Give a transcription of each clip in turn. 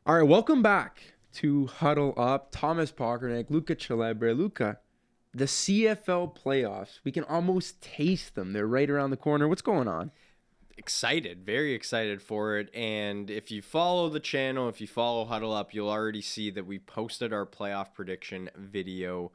All right, welcome back to Huddle Up. Thomas Pocrnic, Luca Celebre. Luca, the CFL playoffs, we can almost taste them. They're right around the corner. What's going on? Excited, very excited for it. And if you follow the channel, if you follow Huddle Up, you'll already see that we posted our playoff prediction video.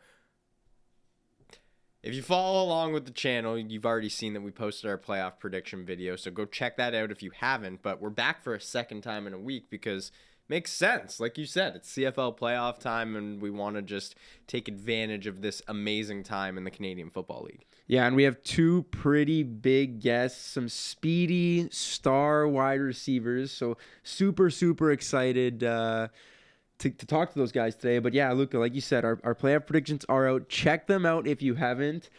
If you follow along with the channel, you've already seen that we posted our playoff prediction video. So go check that out if you haven't. But we're back for a second time in a week because it makes sense. Like you said, it's CFL playoff time, and we want to just take advantage of this amazing time in the Canadian Football League. Yeah, and we have two pretty big guests, some speedy star wide receivers. So super excited to talk to those guys today. But yeah, Luca, like you said, our playoff predictions are out. Check them out if you haven't.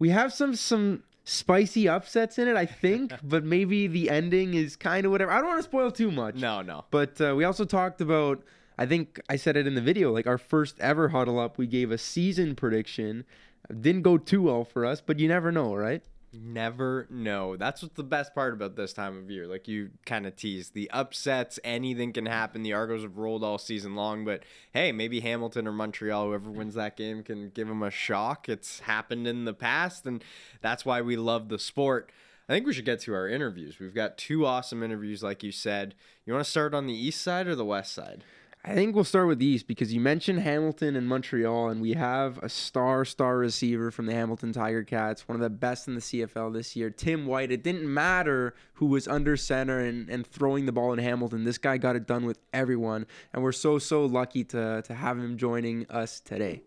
We have some spicy upsets in it, I think, but maybe the ending is kind of whatever. I don't want to spoil too much. No. But we also talked about, I think I said it in the video, like our first ever Huddle Up, we gave a season prediction. Didn't go too well for us, but you never know, right? Never know. That's what's the best part about this time of year. Like you kind of teased, the upsets, anything can happen. The Argos have rolled all season long, but hey, maybe Hamilton or Montreal, whoever wins that game, can give them a shock. It's happened in the past, and that's why we love the sport. I think we should get to our interviews. We've got two awesome interviews, like you said. You want to start on the east side or the west side? I think we'll start with these because you mentioned Hamilton and Montreal, and we have a star receiver from the Hamilton Tiger Cats, one of the best in the CFL this year, Tim White. It didn't matter who was under center and throwing the ball in Hamilton. This guy got it done with everyone, and we're so lucky to have him joining us today.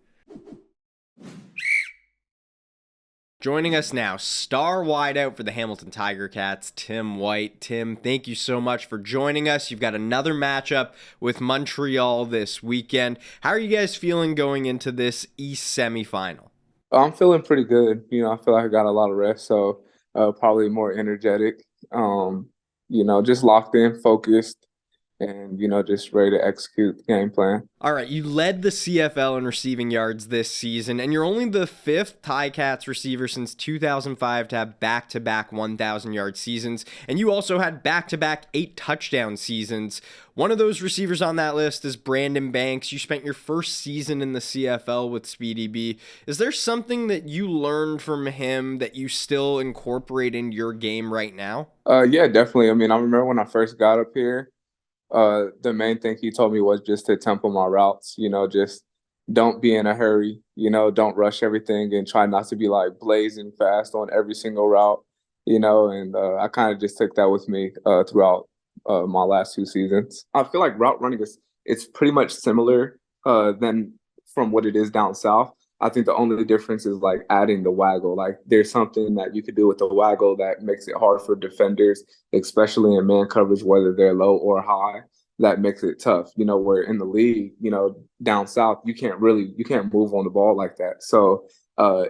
Joining us now, star wideout for the Hamilton Tiger Cats, Tim White. Tim, thank you so much for joining us. You've got another matchup with Montreal this weekend. How are you guys feeling going into this East semifinal? I'm feeling pretty good. I feel like I got a lot of rest, so probably more energetic. Just locked in, focused, and just ready to execute the game plan. All right, you led the CFL in receiving yards this season, and you're only the fifth Ticats receiver since 2005 to have back-to-back 1,000-yard seasons, and you also had back-to-back 8-touchdown seasons. One of those receivers on that list is Brandon Banks. You spent your first season in the CFL with Speedy B. Is there something that you learned from him that you still incorporate in your game right now? Yeah, definitely. I mean, I remember when I first got up here. The main thing he told me was just to tempo my routes, just don't be in a hurry, don't rush everything and try not to be like blazing fast on every single route, and I kind of just took that with me throughout my last two seasons. I feel like route running it's pretty much similar than from what it is down south. I think the only difference is like adding the waggle. Like there's something that you could do with the waggle that makes it hard for defenders, especially in man coverage, whether they're low or high. That makes it tough. Where in the league, down south, you can't move on the ball like that. So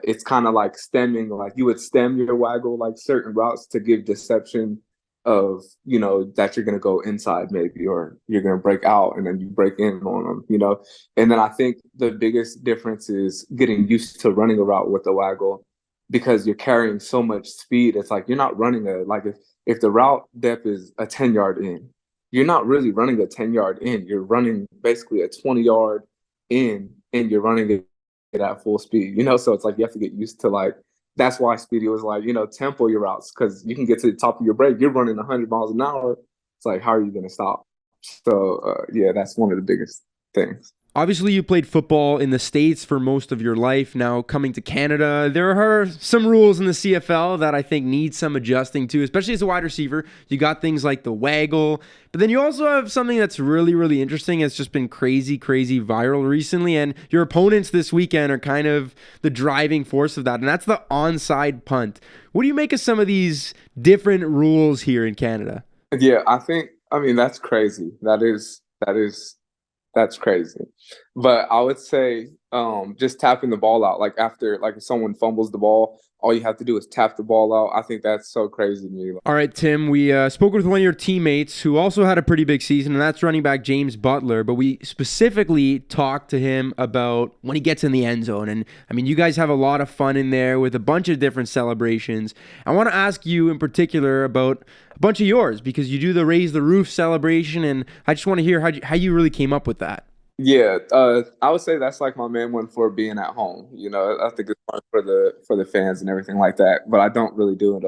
it's kind of like stemming, like you would stem your waggle like certain routes to give deception of that you're going to go inside maybe, or you're going to break out and then you break in on them. And then I think the biggest difference is getting used to running a route with the waggle, because you're carrying so much speed. It's like you're not running if the route depth is a 10-yard in, you're not really running a 10-yard in, you're running basically a 20-yard in, and you're running it at full speed. So it's like you have to get used to, like, that's why Speedy was like, tempo your routes, because you can get to the top of your break. You're running 100 miles an hour. It's like, how are you going to stop? So, yeah, that's one of the biggest things. Obviously, you played football in the States for most of your life. Now coming to Canada, there are some rules in the CFL that I think need some adjusting to, especially as a wide receiver. You got things like the waggle, but then you also have something that's really interesting. It's just been crazy viral recently, and your opponents this weekend are kind of the driving force of that, and that's the onside punt. What do you make of some of these different rules here in Canada? Yeah, I mean, that's crazy. That's crazy. But I would say just tapping the ball out. Like after, like if someone fumbles the ball, all you have to do is tap the ball out. I think that's so crazy to me. All right, Tim, we spoke with one of your teammates who also had a pretty big season, and that's running back James Butler. But we specifically talked to him about when he gets in the end zone. And I mean, you guys have a lot of fun in there with a bunch of different celebrations. I want to ask you in particular about a bunch of yours because you do the Raise the Roof celebration, and I just want to hear how you really came up with that. Yeah, I would say that's like my main one for being at home. You know, I think it's fun for the fans and everything like that. But I don't really do it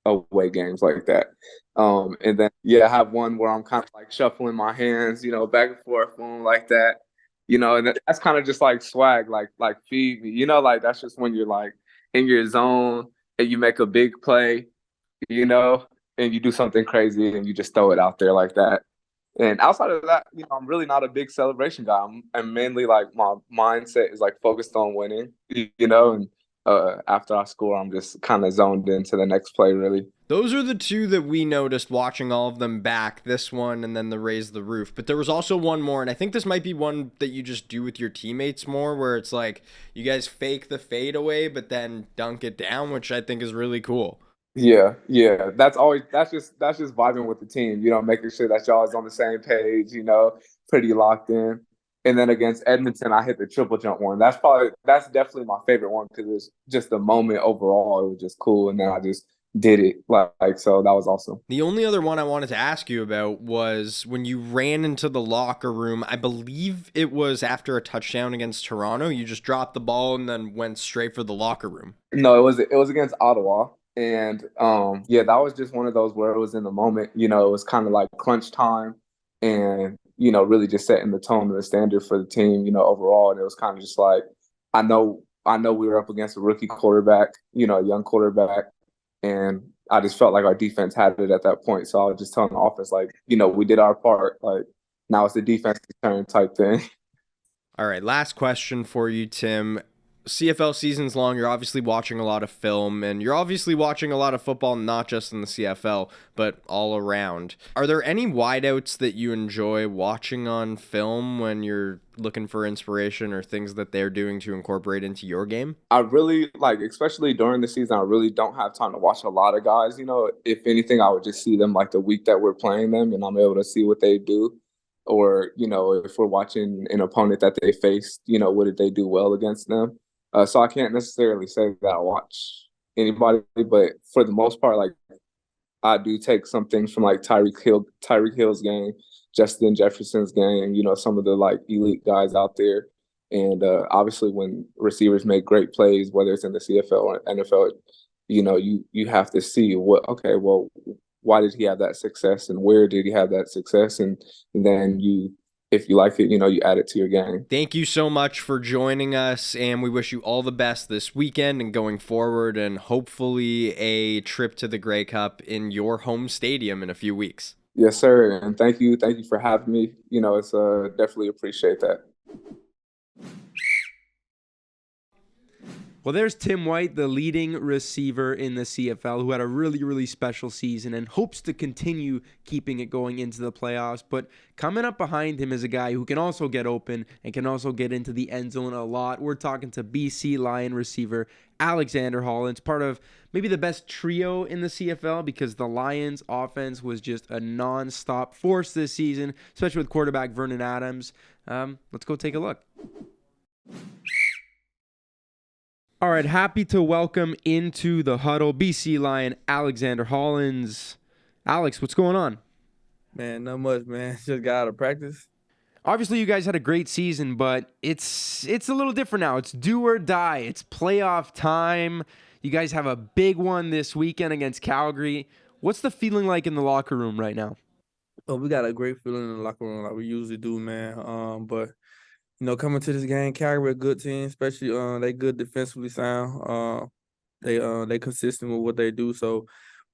away games like that. And then yeah, I have one where I'm kind of like shuffling my hands, you know, back and forth, going like that. You know, and that's kind of just like swag, like feed me. You know, like that's just when you're like in your zone and you make a big play, you know, and you do something crazy and you just throw it out there like that. And outside of that, you know, I'm really not a big celebration guy. I'm mainly like my mindset is like focused on winning, you know, and after I score, I'm just kind of zoned into the next play, really. Those are the two that we noticed watching all of them back, this one and then the Raise the Roof. But there was also one more, and I think this might be one that you just do with your teammates more, where it's like you guys fake the fade away, but then dunk it down, which I think is really cool. Yeah, yeah. That's just vibing with the team, you know, making sure that y'all is on the same page, you know, pretty locked in. And then against Edmonton, I hit the triple jump one. That's definitely my favorite one because it's just the moment overall. It was just cool, and then I just did it like so. That was awesome. The only other one I wanted to ask you about was when you ran into the locker room. I believe it was after a touchdown against Toronto. You just dropped the ball and then went straight for the locker room. No, it was against Ottawa. And yeah, that was just one of those where it was in the moment, you know, it was kind of like crunch time and, you know, really just setting the tone and the standard for the team, you know, overall. And it was kind of just like, I know we were up against a rookie quarterback, you know, a young quarterback, and I just felt like our defense had it at that point. So I was just telling the offense, like, you know, we did our part. Like now it's the defense's turn type thing. All right, last question for you, Tim. CFL season's long. You're obviously watching a lot of film, and you're obviously watching a lot of football, not just in the CFL, but all around. Are there any wideouts that you enjoy watching on film when you're looking for inspiration or things that they're doing to incorporate into your game? I really like, especially during the season, I really don't have time to watch a lot of guys. You know, if anything, I would just see them like the week that we're playing them, and I'm able to see what they do. Or, you know, if we're watching an opponent that they faced, you know, what did they do well against them? So I can't necessarily say that I watch anybody, but for the most part, like I do take some things from like Tyreek Hill's game, Justin Jefferson's game, you know, some of the like elite guys out there. And obviously when receivers make great plays, whether it's in the CFL or NFL, you know, you have to see okay, well, why did he have that success and where did he have that success? And then if you like it, you know, you add it to your game. Thank you so much for joining us, and we wish you all the best this weekend and going forward, and hopefully a trip to the Grey Cup in your home stadium in a few weeks. Yes, sir. And thank you for having me. You know, it's definitely appreciate that. Well, there's Tim White, the leading receiver in the CFL, who had a really, really special season and hopes to continue keeping it going into the playoffs. But coming up behind him is a guy who can also get open and can also get into the end zone a lot. We're talking to BC Lion receiver Alexander Hollins, part of maybe the best trio in the CFL because the Lions offense was just a nonstop force this season, especially with quarterback Vernon Adams. Let's go take a look. All right, happy to welcome into the huddle BC Lion Alexander Hollins. Alex, what's going on? Man, not much, man. Just got out of practice. Obviously, you guys had a great season, but it's a little different now. It's do or die. It's playoff time. You guys have a big one this weekend against Calgary. What's the feeling like in the locker room right now? Oh, we got a great feeling in the locker room like we usually do, man. But you know, coming to this game, Calgary a good team, especially they good defensively sound. They consistent with what they do, so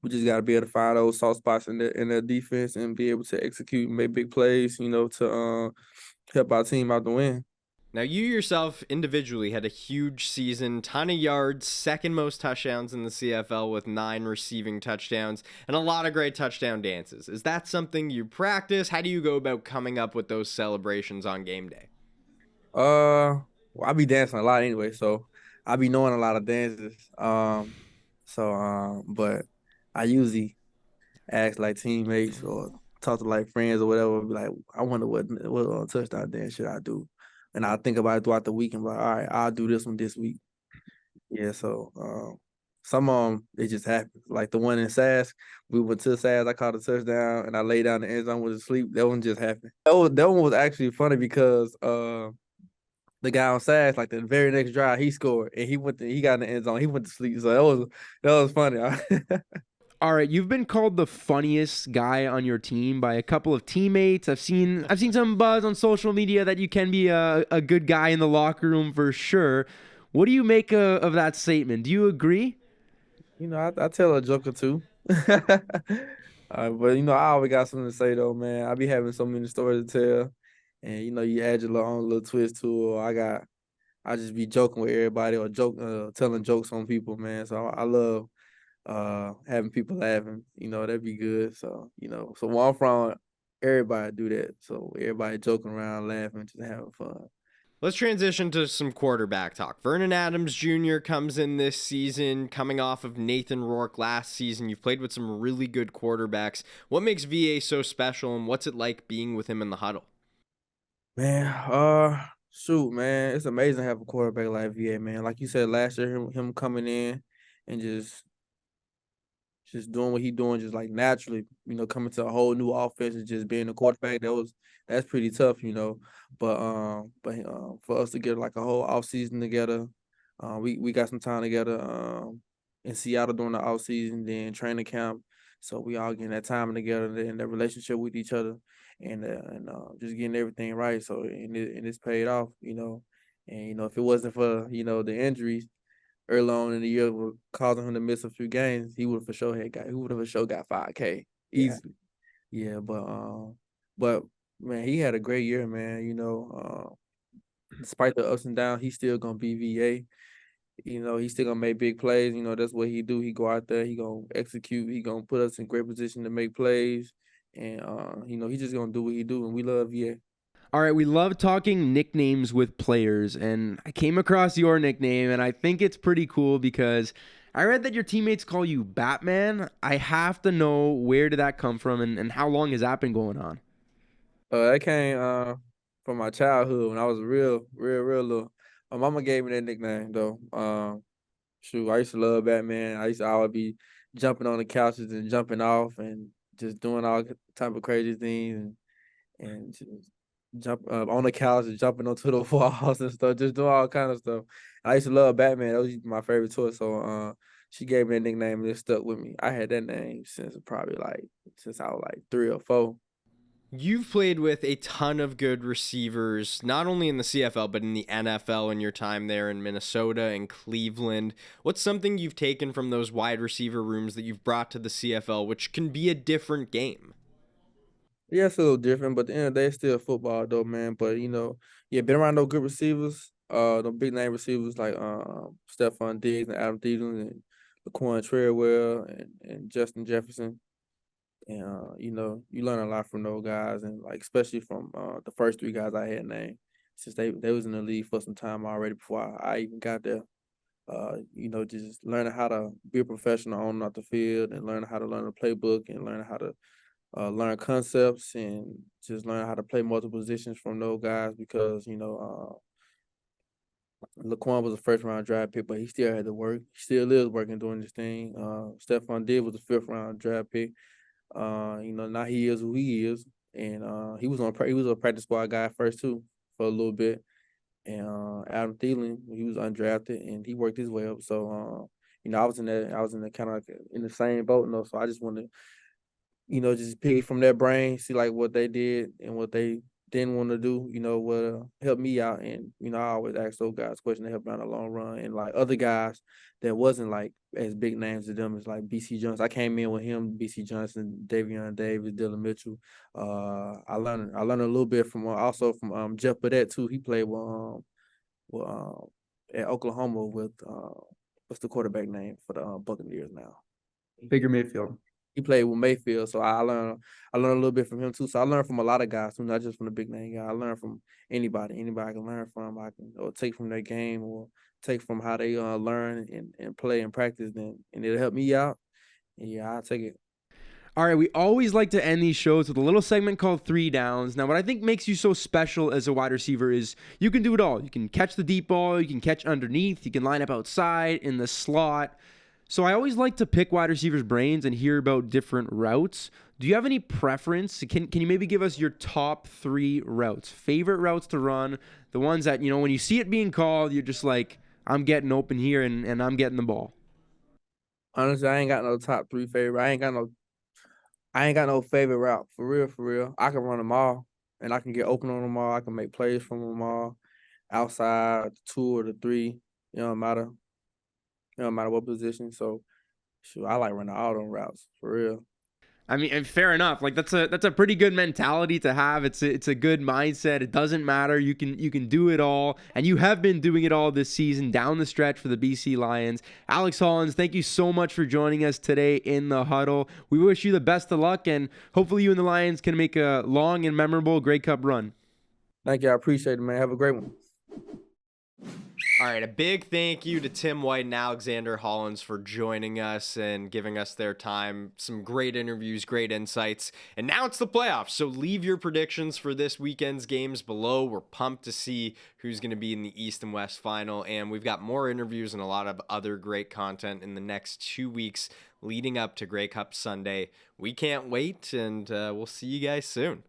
we just got to be able to find those soft spots in their defense and be able to execute and make big plays, you know, to help our team out to win. Now, you yourself individually had a huge season, ton of yards, second most touchdowns in the CFL with 9 receiving touchdowns, and a lot of great touchdown dances. Is that something you practice? How do you go about coming up with those celebrations on game day? Well, I be dancing a lot anyway, so I be knowing a lot of dances. But I usually ask like teammates or talk to like friends or whatever. Be like, I wonder what touchdown dance should I do, and I think about it throughout the week and be like, all right, I'll do this one this week. Yeah, so some of them it just happened. Like the one in Sask, we went to Sask, I caught a touchdown, and I laid down in the end zone with asleep. That one just happened. That one was actually funny because the guy on Sask, like the very next drive, he scored and he got in the end zone. He went to sleep. So that was funny. All right, you've been called the funniest guy on your team by a couple of teammates. I've seen some buzz on social media that you can be a good guy in the locker room for sure. What do you make of that statement? Do you agree? I tell a joke or two. But I always got something to say though, man. I be having so many stories to tell, and you add your own little twist to it. Or I just be joking with everybody or telling jokes on people, man. So I love having people laughing. That'd be good. So where I'm from, everybody do that. So everybody joking around, laughing, just having fun. Let's transition to some quarterback talk. Vernon Adams Jr. comes in this season, coming off of Nathan Rourke last season. You've played with some really good quarterbacks. What makes VA so special, and what's it like being with him in the huddle? Man, shoot, man, it's amazing to have a quarterback like VA, man. Like you said last year, him coming in and just doing what he doing, just like naturally, coming to a whole new offense and just being a quarterback. That's pretty tough. But for us to get like a whole off season together, we got some time together in Seattle during the off season, then training camp. So we all getting that time together and that relationship with each other, and just getting everything right. So it's paid off. And if it wasn't for the injuries early on in the year were causing him to miss a few games, he would have for sure got 5K easily. Yeah, but man, he had a great year, man. Despite the ups and downs, he's still gonna be VA. He's still gonna make big plays. That's what he do. He go out there, he gonna execute, he gonna put us in great position to make plays. And he's just gonna do what he do, and we love VA. All right, we love talking nicknames with players, and I came across your nickname, and I think it's pretty cool because I read that your teammates call you Batman. I have to know, where did that come from, and how long has that been going on? That came from my childhood when I was real, real, real little. My mama gave me that nickname though. Shoot, I used to love Batman. I used to always be jumping on the couches and jumping off and just doing all type of crazy things and just jump on the couch and jumping onto the walls and stuff, just doing all kind of stuff. I used to love Batman. That was my favorite toy. So she gave me that nickname and it stuck with me. I had that name since I was like 3 or 4. You've played with a ton of good receivers, not only in the CFL, but in the NFL in your time there in Minnesota and Cleveland. What's something you've taken from those wide receiver rooms that you've brought to the CFL, which can be a different game? Yeah, it's a little different, but at the end of the day, it's still football though, man. But yeah, been around those good receivers, the big name receivers like Stephon Diggs and Adam Thielen and Laquan Treadwell and Justin Jefferson. And you learn a lot from those guys, and like especially from the first 3 guys I had named, since they was in the league for some time already before I even got there. Just learning how to be a professional on and off the field, and learning how to learn the playbook, and learn how to learn concepts, and just learn how to play multiple positions from those guys because Laquan was a first round draft pick, but he still had to work. He still is working doing this thing. Stephon Diggs was a 5th round draft pick. Now he is who he is, and he was a practice squad guy first too for a little bit. And Adam Thielen, he was undrafted, and he worked his way up. So I was in the kind of like in the same boat, so I just wanted just pick from their brain, see like what they did and what they didn't want to do, what helped me out. And, I always ask those guys questions that help me out in the long run. And like other guys that wasn't like as big names as them as like BC Johnson. I came in with him, BC Johnson, Davion Davis, Dylan Mitchell. I learned a little bit from also from Jeff Badette too. He played with at Oklahoma with what's the quarterback name for the Buccaneers now? Bigger midfield. he played with Mayfield, so I learned a little bit from him too. So I learned from a lot of guys too, not just from the big name guy. I learned from anybody I can learn from. I can or take from their game or take from how they learn and play and practice. And it'll help me out. And yeah, I'll take it. All right, we always like to end these shows with a little segment called 3 Downs. Now, what I think makes you so special as a wide receiver is you can do it all. You can catch the deep ball, you can catch underneath, you can line up outside, in the slot. So I always like to pick wide receivers' brains and hear about different routes. Do you have any preference? Can you maybe give us your top 3 routes? Favorite routes to run, the ones that, when you see it being called, you're just like, I'm getting open here and I'm getting the ball. Honestly, I ain't got no top 3 favorite. I ain't got no favorite route. For real, for real. I can run them all, and I can get open on them all. I can make plays from them all. Outside, the 2 or the 3, it don't matter. It don't matter what position. So, shoot, I like running all them routes, for real. I mean, and fair enough. Like that's a pretty good mentality to have. It's a good mindset. It doesn't matter. You can do it all, and you have been doing it all this season down the stretch for the BC Lions. Alex Hollins, thank you so much for joining us today in the huddle. We wish you the best of luck, and hopefully you and the Lions can make a long and memorable Grey Cup run. Thank you. I appreciate it, man. Have a great one. All right, a big thank you to Tim White and Alexander Hollins for joining us and giving us their time. Some great interviews, great insights. And now it's the playoffs, so leave your predictions for this weekend's games below. We're pumped to see who's going to be in the East and West final, and we've got more interviews and a lot of other great content in the next 2 weeks leading up to Grey Cup Sunday. We can't wait, and we'll see you guys soon.